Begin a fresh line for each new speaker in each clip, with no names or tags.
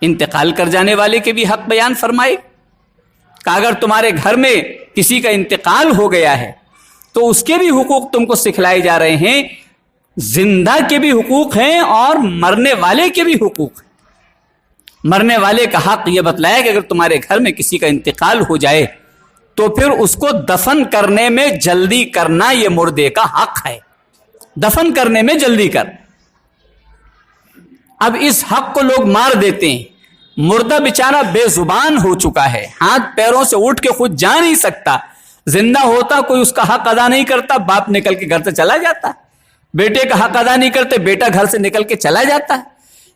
انتقال کر جانے والے کے بھی حق بیان فرمائے کہ اگر تمہارے گھر میں کسی کا انتقال ہو گیا ہے تو اس کے بھی حقوق تم کو سکھلائے جا رہے ہیں، زندہ کے بھی حقوق ہیں اور مرنے والے کے بھی حقوق ہیں۔ مرنے والے کا حق یہ بتلایا کہ اگر تمہارے گھر میں کسی کا انتقال ہو جائے تو پھر اس کو دفن کرنے میں جلدی کرنا یہ مردے کا حق ہے، دفن کرنے میں جلدی کر۔ اب اس حق کو لوگ مار دیتے ہیں، مردہ بیچارہ بے زبان ہو چکا ہے، ہاتھ پیروں سے اٹھ کے خود جا نہیں سکتا، زندہ ہوتا کوئی اس کا حق ادا نہیں کرتا، باپ نکل کے گھر سے چلا جاتا، بیٹے کا حق ادا نہیں کرتے، بیٹا گھر سے نکل کے چلا جاتا ہے۔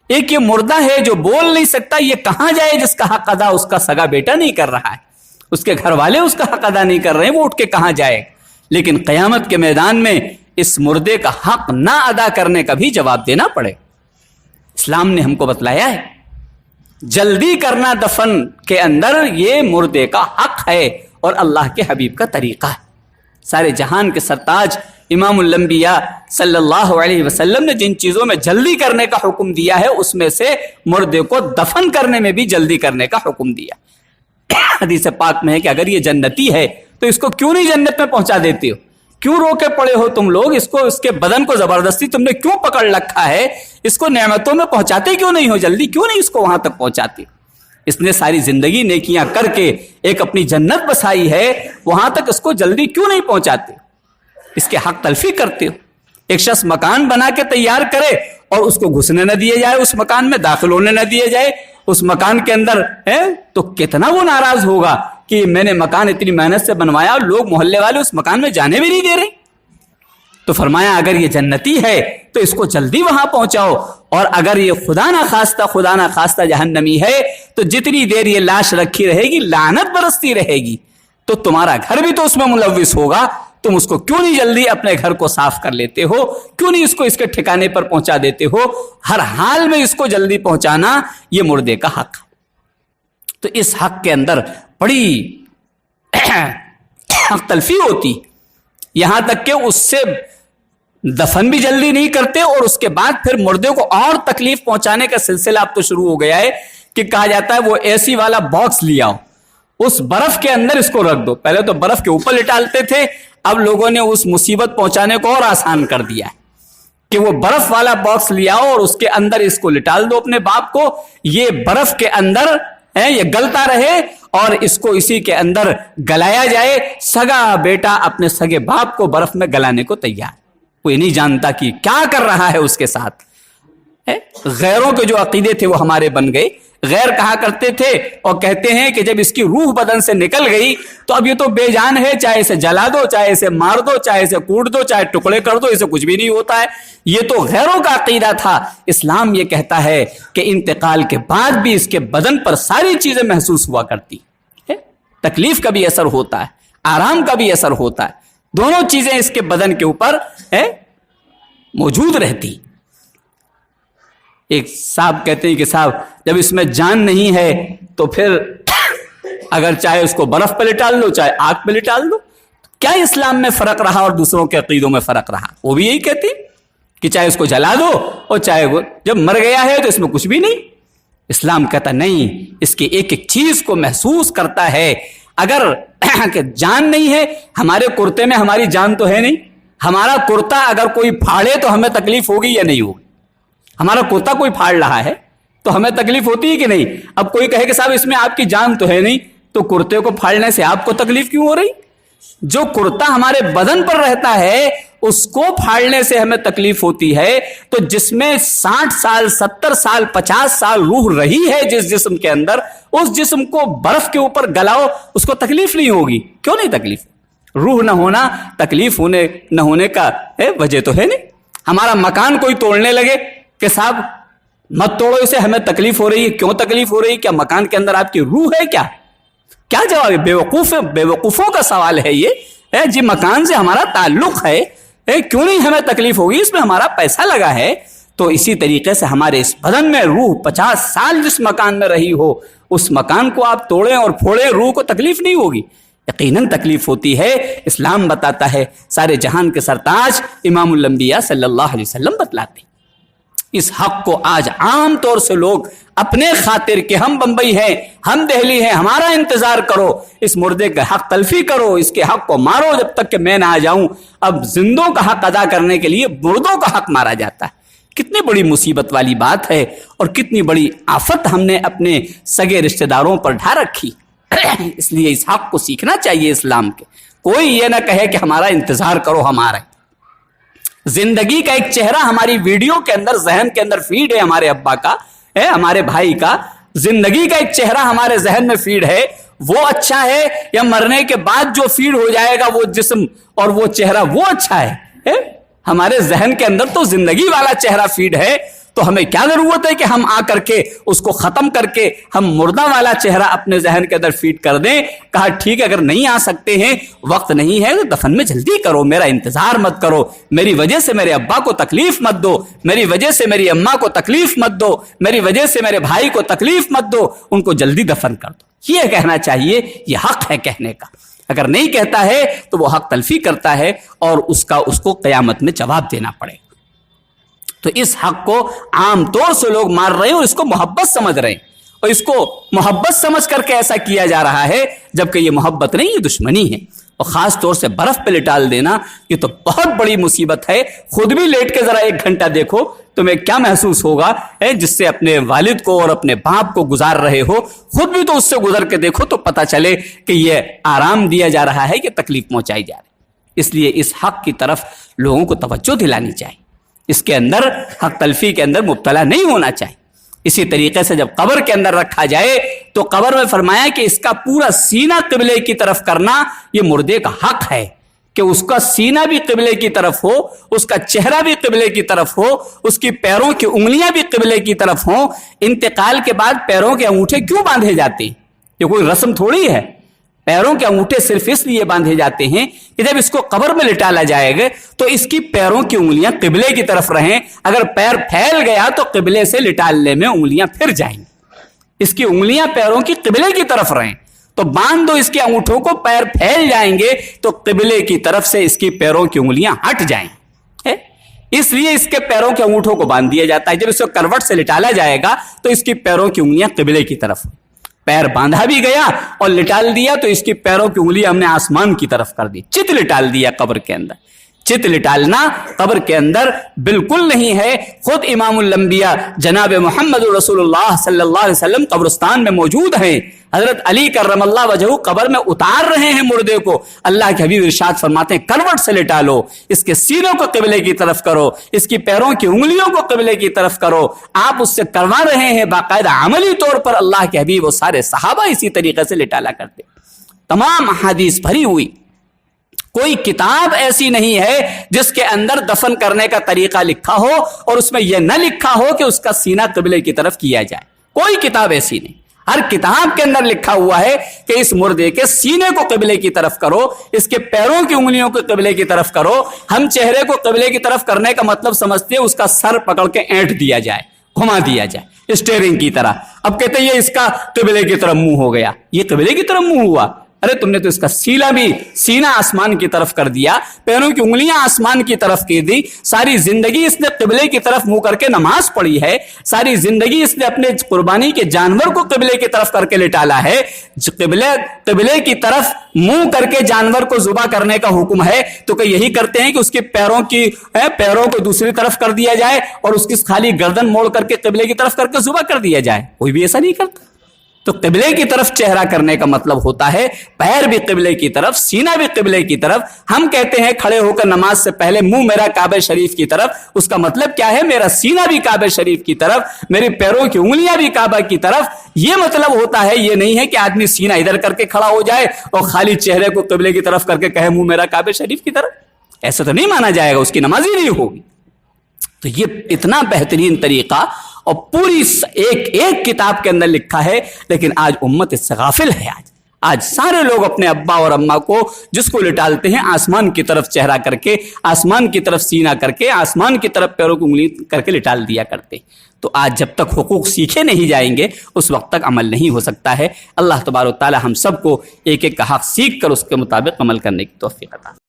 ایک یہ مردہ ہے جو بول نہیں سکتا، یہ کہاں جائے جس کا حق ادا اس کا سگا بیٹا نہیں کر رہا ہے، اس کے گھر والے اس کا حق ادا نہیں کر رہے ہیں، وہ اٹھ کے کہاں جائے؟ لیکن قیامت کے میدان میں اس مردے کا حق نہ ادا کرنے کا بھی جواب دینا پڑے۔ اسلام نے ہم کو بتلایا ہے جلدی کرنا دفن کے اندر یہ مردے کا حق ہے اور اللہ کے حبیب کا طریقہ ہے۔ سارے جہان کے سرتاج امام الانبیاء صلی اللہ علیہ وسلم نے جن چیزوں میں جلدی کرنے کا حکم دیا ہے اس میں سے مردے کو دفن کرنے میں بھی جلدی کرنے کا حکم دیا۔ حدیث پاک میں ہے کہ اگر یہ جنتی ہے تو اس کو کیوں نہیں جنت میں پہنچا دیتے ہو؟ کیوں روکے پڑے ہو تم لوگ؟ اس کو، اس کے بدن کو زبردستی تم نے کیوں پکڑ رکھا ہے؟ اس کو نعمتوں میں پہنچاتے کیوں نہیں ہو؟ جلدی کیوں نہیں اس کو وہاں تک پہنچاتے؟ اس نے ساری زندگی نیکیاں کر کے ایک اپنی جنت بسائی ہے، وہاں تک اس کو جلدی کیوں نہیں پہنچاتے؟ اس کے حق تلفی کرتے ہو۔ ایک شخص مکان بنا کے تیار کرے اور اس کو گھسنے نہ دیے جائے، اس مکان میں داخل ہونے نہ دیے جائے، اس مکان کے اندر ہے تو کتنا وہ ناراض ہوگا کہ میں نے مکان اتنی محنت سے بنوایا اور لوگ محلے والے اس مکان میں جانے بھی نہیں دے رہے۔ تو فرمایا اگر یہ جنتی ہے تو اس کو جلدی وہاں پہنچاؤ، اور اگر یہ خدا نہ خواستہ جہنمی ہے تو جتنی دیر یہ لاش رکھی رہے گی لعنت برستی رہے گی، تو تمہارا گھر بھی تو اس میں ملوث ہوگا۔ تم اس کو کیوں نہیں جلدی اپنے گھر کو صاف کر لیتے ہو؟ کیوں نہیں اس کو اس کے ٹھکانے پر پہنچا دیتے ہو؟ ہر حال میں اس کو جلدی پہنچانا یہ مردے کا حق ہے۔ تو اس حق کے اندر بڑی حق تلفی ہوتی، یہاں تک کہ اس سے دفن بھی جلدی نہیں کرتے، اور اس کے بعد پھر مردے کو اور تکلیف پہنچانے کا سلسلہ اب تو شروع ہو گیا ہے کہ کہا جاتا ہے وہ ایسی والا باکس لے آؤ، اس برف کے اندر اس کو رکھ دو۔ پہلے تو برف کے اوپر لٹالتے تھے، اب لوگوں نے اس مصیبت پہنچانے کو اور آسان کر دیا ہے کہ وہ برف والا باکس لے آؤ اور اس کے اندر اس کو لٹال دو اپنے باپ کو، یہ برف کے اندر ہے، یہ گلتا رہے اور اس کو اسی کے اندر گلایا جائے۔ سگا بیٹا اپنے سگے باپ کو برف میں گلانے کو تیار، کوئی نہیں جانتا کہ کیا کر رہا ہے اس کے ساتھ۔ غیروں کے جو عقیدے تھے وہ ہمارے بن گئے۔ غیر کہا کرتے تھے اور کہتے ہیں کہ جب اس کی روح بدن سے نکل گئی تو اب یہ تو بے جان ہے، چاہے اسے جلا دو، چاہے اسے مار دو، چاہے اسے کوٹ دو، چاہے ٹکڑے کر دو، اسے کچھ بھی نہیں ہوتا ہے۔ یہ تو غیروں کا عقیدہ تھا۔ اسلام یہ کہتا ہے کہ انتقال کے بعد بھی اس کے بدن پر ساری چیزیں محسوس ہوا کرتی ہے، تکلیف کا بھی اثر ہوتا ہے، آرام کا بھی اثر ہوتا ہے، دونوں چیزیں اس کے بدن کے اوپر موجود رہتی۔ ایک صاحب کہتے ہیں کہ صاحب جب اس میں جان نہیں ہے تو پھر اگر چاہے اس کو برف پہ لٹال لو، چاہے آگ پہ لٹال دو، کیا اسلام میں فرق رہا اور دوسروں کے عقیدوں میں فرق رہا؟ وہ بھی یہی کہتے ہیں کہ چاہے اس کو جلا دو اور چاہے وہ جب مر گیا ہے تو اس میں کچھ بھی نہیں۔ اسلام کہتا نہیں، اس کی ایک ایک چیز کو محسوس کرتا ہے۔ اگر کہ جان نہیں ہے، ہمارے کرتے میں ہماری جان تو ہے نہیں، ہمارا کرتا اگر کوئی پھاڑے تو ہمیں تکلیف ہوگی یا نہیں ہوگی؟ ہمارا کرتا کوئی پھاڑ رہا ہے تو ہمیں تکلیف ہوتی ہے کہ نہیں؟ اب کوئی کہے کہ صاحب اس میں آپ کی جان تو ہے نہیں، تو کرتے کو پھاڑنے سے آپ کو تکلیف کیوں ہو رہی؟ جو کرتا ہمارے بدن پر رہتا ہے اس کو پھاڑنے سے ہمیں تکلیف ہوتی ہے، تو جس میں 60 سال 70 سال 50 سال روح رہی ہے جس جسم کے اندر، اس جسم کو برف کے اوپر گلاؤ، اس کو تکلیف نہیں ہوگی؟ کیوں نہیں تکلیف؟ روح نہ ہونا تکلیف ہونے نہ ہونے کا وجہ تو ہے نہیں۔ ہمارا مکان کوئی توڑنے لگے کہ صاحب مت توڑو اسے، ہمیں تکلیف ہو رہی ہے، کیوں تکلیف ہو رہی ہے؟ کیا مکان کے اندر آپ کی روح ہے کیا؟ کیا جواب ہے؟ بیوقوفوں کا سوال ہے یہ۔ جی مکان سے ہمارا تعلق ہے، کیوں نہیں ہمیں تکلیف ہوگی؟ اس میں ہمارا پیسہ لگا ہے۔ تو اسی طریقے سے ہمارے اس بدن میں روح 50 سال جس مکان میں رہی ہو، اس مکان کو آپ توڑیں اور پھوڑیں، روح کو تکلیف نہیں ہوگی؟ یقیناً تکلیف ہوتی ہے۔ اسلام بتاتا ہے، سارے جہان کے سرتاج امام الانبیاء صلی اللہ علیہ وسلم بتلاتے اس حق کو آج عام طور سے لوگ اپنے خاطر کہ ہم بمبئی ہیں، ہم دہلی ہیں، ہمارا انتظار کرو، اس مردے کا حق تلفی کرو، اس کے حق کو مارو جب تک کہ میں نہ آ جاؤں۔ اب زندوں کا حق ادا کرنے کے لیے مردوں کا حق مارا جاتا ہے۔ کتنی بڑی مصیبت والی بات ہے اور کتنی بڑی آفت ہم نے اپنے سگے رشتہ داروں پر ڈھا رکھی۔ اس لیے اس حق کو سیکھنا چاہیے اسلام کے۔ کوئی یہ نہ کہے کہ ہمارا انتظار کرو، ہمارا زندگی کا ایک چہرہ ہماری ویڈیو کے اندر، ذہن کے اندر فیڈ ہے، ہمارے ابا کا ہے، ہمارے بھائی کا زندگی کا ایک چہرہ ہمارے ذہن میں فیڈ ہے، وہ اچھا ہے یا مرنے کے بعد جو فیڈ ہو جائے گا وہ جسم اور وہ چہرہ وہ اچھا ہے؟ ہمارے ذہن کے اندر تو زندگی والا چہرہ فیڈ ہے، تو ہمیں کیا ضرورت ہے کہ ہم آ کر کے اس کو ختم کر کے ہم مردہ والا چہرہ اپنے ذہن کے اندر فیڈ کر دیں۔ کہا ٹھیک ہے، اگر نہیں آ سکتے ہیں، وقت نہیں ہے، تو دفن میں جلدی کرو، میرا انتظار مت کرو، میری وجہ سے میرے ابا کو تکلیف مت دو، میری وجہ سے میری اماں کو تکلیف مت دو، میری وجہ سے میرے بھائی کو تکلیف مت دو، ان کو جلدی دفن کر دو۔ یہ کہنا چاہیے، یہ حق ہے کہنے کا۔ اگر نہیں کہتا ہے تو وہ حق تلفی کرتا ہے اور اس کو قیامت میں جواب دینا پڑے۔ تو اس حق کو عام طور سے لوگ مار رہے ہیں اور اس کو محبت سمجھ رہے ہیں، اور اس کو محبت سمجھ کر کے ایسا کیا جا رہا ہے، جبکہ یہ محبت نہیں، یہ دشمنی ہے۔ اور خاص طور سے برف پہ لٹال دینا، یہ تو بہت بڑی مصیبت ہے۔ خود بھی لیٹ کے ذرا 1 گھنٹہ دیکھو تمہیں کیا محسوس ہوگا، جس سے اپنے والد کو اور اپنے باپ کو گزار رہے ہو، خود بھی تو اس سے گزر کے دیکھو تو پتہ چلے کہ یہ آرام دیا جا رہا ہے کہ تکلیف پہنچائی جا رہی ہے۔ اس لیے اس حق کی طرف لوگوں کو توجہ دلانی چاہیے، اس کے اندر حق تلفی کے اندر مبتلا نہیں ہونا چاہیے۔ اسی طریقے سے جب قبر کے اندر رکھا جائے تو قبر میں فرمایا کہ اس کا پورا سینہ قبلے کی طرف کرنا یہ مردے کا حق ہے، کہ اس کا سینہ بھی قبلے کی طرف ہو، اس کا چہرہ بھی قبلے کی طرف ہو، اس کی پیروں کی انگلیاں بھی قبلے کی طرف ہوں۔ انتقال کے بعد پیروں کے انگوٹھے کیوں باندھے جاتے ہیں؟ یہ کوئی رسم تھوڑی ہے۔ پیروں کے انگوٹھے صرف اس لیے باندھے جاتے ہیں کہ جب اس کو قبر میں لٹالا جائے گا تو اس کی پیروں کی انگلیاں قبلے کی طرف رہیں۔ اگر پیر پھیل گیا تو قبلے سے لٹالنے میں انگلیاں پھر جائیں گی، اس کی انگلیاں پیروں کی قبلے کی طرف رہیں تو باندھ دو اس کے انگوٹھوں کو، پیر پھیل جائیں گے تو قبلے کی طرف سے اس کی پیروں کی انگلیاں ہٹ جائیں گی۔ اس لیے اس کے پیروں کے انگوٹھوں کو باندھ دیا جاتا ہے۔ جب اس کو کروٹ سے لٹالا جائے گا تو اس کی پیروں کی انگلیاں قبلے کی طرف، پیر باندھا بھی گیا اور لٹال دیا تو اس کی پیروں کی انگلی ہم نے آسمان کی طرف کر دی، چت لٹال دیا قبر کے اندر۔ چت لٹالنا قبر کے اندر بالکل نہیں ہے۔ خود امام الانبیاء جناب محمد رسول اللہ صلی اللہ علیہ وسلم قبرستان میں موجود ہیں، حضرت علی کرم اللہ وجہہ قبر میں اتار رہے ہیں مردے کو، اللہ کے حبیب ارشاد فرماتے ہیں کروٹ سے لٹا لو، اس کے سینوں کو قبلے کی طرف کرو، اس کی پیروں کی انگلیوں کو قبلے کی طرف کرو۔ آپ اس سے کروا رہے ہیں باقاعدہ عملی طور پر، اللہ کے حبیب اور سارے صحابہ اسی طریقے سے لٹالا کرتے۔ تمام احادیث بھری ہوئی، کوئی کتاب ایسی نہیں ہے جس کے اندر دفن کرنے کا طریقہ لکھا ہو اور اس میں یہ نہ لکھا ہو کہ اس کا سینہ قبلے کی طرف کیا جائے۔ کوئی کتاب ایسی نہیں، ہر کتاب کے اندر لکھا ہوا ہے کہ اس مردے کے سینے کو قبلے کی طرف کرو، اس کے پیروں کی انگلیوں کو قبلے کی طرف کرو۔ ہم چہرے کو قبلے کی طرف کرنے کا مطلب سمجھتے ہیں اس کا سر پکڑ کے اینٹ دیا جائے، گھما دیا جائے اسٹیئرنگ کی طرح۔ اب کہتے ہیں یہ اس کا قبلے کی طرف منہ ہو گیا، یہ قبلے کی طرف منہ ہوا؟ ارے تم نے تو اس کا سینہ آسمان کی طرف کر دیا، پیروں کی انگلیاں آسمان کی طرف کی دی، ساری زندگی اس نے قبلے کی طرف منہ کر کے نماز پڑھی ہے، ساری زندگی اس نے اپنے قربانی کے جانور کو قبلے کی طرف کر کے لٹالا ہے۔ قبلے کی طرف منہ کر کے جانور کو ذبح کرنے کا حکم ہے تو کہ یہی کرتے ہیں کہ اس کے پیروں کو دوسری طرف کر دیا جائے اور اس کی خالی گردن موڑ کر کے قبلے کی طرف کر کے ذبح کر دیا جائے؟ کوئی بھی ایسا نہیں کرتا۔ تو قبلے کی طرف چہرہ کرنے کا مطلب ہوتا ہے پیر بھی قبلے کی طرف، سینہ بھی قبلے کی طرف۔ ہم کہتے ہیں کھڑے ہو کر نماز سے پہلے منہ میرا کعبہ شریف کی طرف، اس کا مطلب کیا ہے؟ میرا سینہ بھی کعبہ شریف کی طرف، میری پیروں کی انگلیاں بھی کعبہ کی طرف۔ یہ مطلب ہوتا ہے، یہ نہیں ہے کہ آدمی سینہ ادھر کر کے کھڑا ہو جائے اور خالی چہرے کو قبلے کی طرف کر کے کہے منہ میرا کعبہ شریف کی طرف۔ ایسا تو نہیں مانا جائے گا، اس کی نماز ہی نہیں ہوگی۔ تو یہ اتنا بہترین طریقہ اور پوری ایک کتاب کے اندر لکھا ہے، لیکن آج امت اس سے غافل ہے۔ آج سارے لوگ اپنے ابا اور اماں کو جس کو لٹالتے ہیں آسمان کی طرف چہرہ کر کے، آسمان کی طرف سینہ کر کے، آسمان کی طرف پیروں کی انگلی کر کے لٹال دیا کرتے۔ تو آج جب تک حقوق سیکھے نہیں جائیں گے اس وقت تک عمل نہیں ہو سکتا ہے۔ اللہ تبارک و تعالی ہم سب کو ایک ایک کا حق سیکھ کر اس کے مطابق عمل کرنے کی توفیق عطا۔